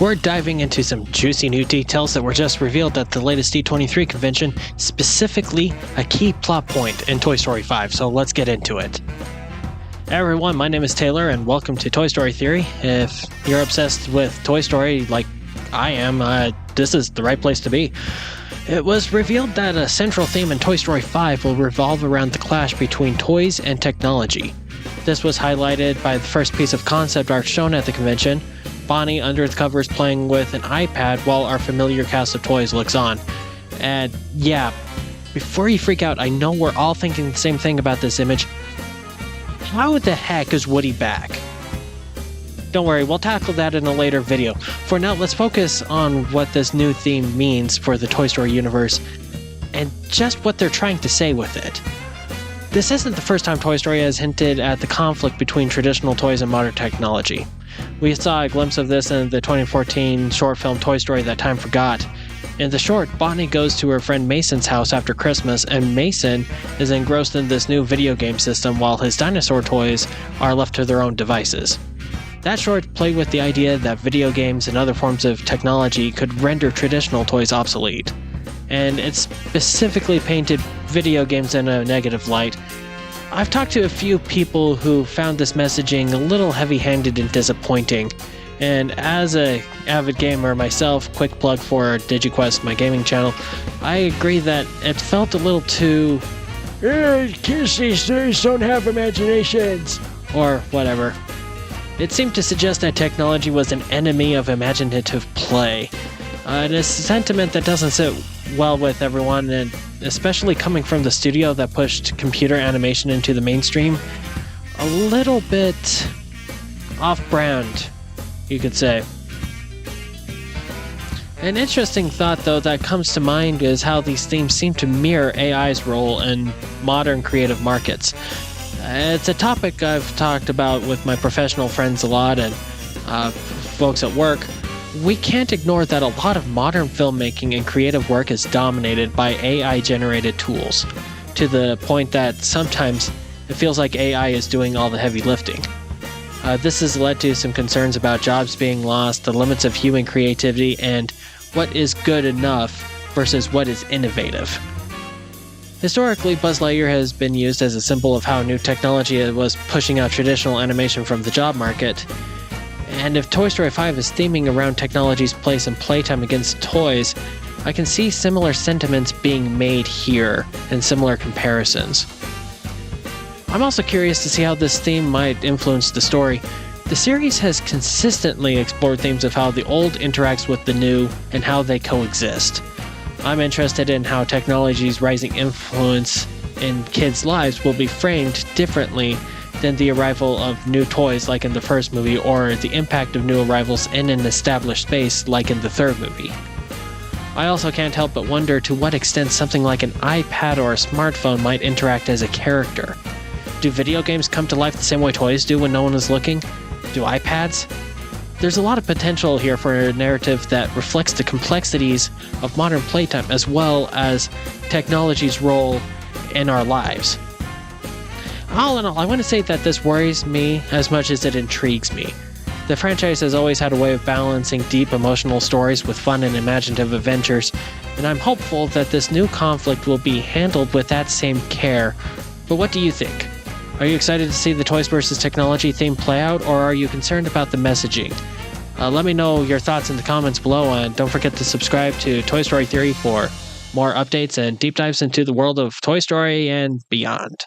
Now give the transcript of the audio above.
We're diving into some juicy new details that were just revealed at the latest D23 convention, specifically a key plot point in Toy Story 5, so let's get into it. Hey everyone, my name is Taylor and welcome to Toy Story Theory. If you're obsessed with Toy Story like I am, this is the right place to be. It was revealed that a central theme in Toy Story 5 will revolve around the clash between toys and technology. This was highlighted by the first piece of concept art shown at the convention, Bonnie under the covers playing with an iPad while our familiar cast of toys looks on. And yeah, before you freak out, I know we're all thinking the same thing about this image. How the heck is Woody back? Don't worry, we'll tackle that in a later video. For now, let's focus on what this new theme means for the Toy Story universe and just what they're trying to say with it. This isn't the first time Toy Story has hinted at the conflict between traditional toys and modern technology. We saw a glimpse of this in the 2014 short film Toy Story That Time Forgot. In the short, Bonnie goes to her friend Mason's house after Christmas, and Mason is engrossed in this new video game system while his dinosaur toys are left to their own devices. That short played with the idea that video games and other forms of technology could render traditional toys obsolete. And it specifically painted video games in a negative light. I've talked to a few people who found this messaging a little heavy-handed and disappointing, and as an avid gamer myself, quick plug for DigiQuest, my gaming channel, I agree that it felt a little too, kids these days don't have imaginations, or whatever. It seemed to suggest that technology was an enemy of imaginative play. And a sentiment that doesn't sit well with everyone, and especially coming from the studio that pushed computer animation into the mainstream, a little bit off-brand, you could say. An interesting thought, though, that comes to mind is how these themes seem to mirror AI's role in modern creative markets. It's a topic I've talked about with my professional friends a lot and folks at work. We can't ignore that a lot of modern filmmaking and creative work is dominated by AI-generated tools, to the point that sometimes it feels like AI is doing all the heavy lifting. This has led to some concerns about jobs being lost, the limits of human creativity, and what is good enough versus what is innovative. Historically, Buzz Lightyear has been used as a symbol of how new technology was pushing out traditional animation from the job market. And if Toy Story 5 is theming around technology's place in playtime against toys, I can see similar sentiments being made here and similar comparisons. I'm also curious to see how this theme might influence the story. The series has consistently explored themes of how the old interacts with the new and how they coexist. I'm interested in how technology's rising influence in kids' lives will be framed differently than the arrival of new toys like in the first movie, or the impact of new arrivals in an established space like in the third movie. I also can't help but wonder to what extent something like an iPad or a smartphone might interact as a character. Do video games come to life the same way toys do when no one is looking? Do iPads? There's a lot of potential here for a narrative that reflects the complexities of modern playtime as well as technology's role in our lives. All in all, I want to say that this worries me as much as it intrigues me. The franchise has always had a way of balancing deep emotional stories with fun and imaginative adventures, and I'm hopeful that this new conflict will be handled with that same care. But what do you think? Are you excited to see the Toys vs. Technology theme play out, or are you concerned about the messaging? Let me know your thoughts in the comments below, and don't forget to subscribe to Toy Story Theory for more updates and deep dives into the world of Toy Story and beyond.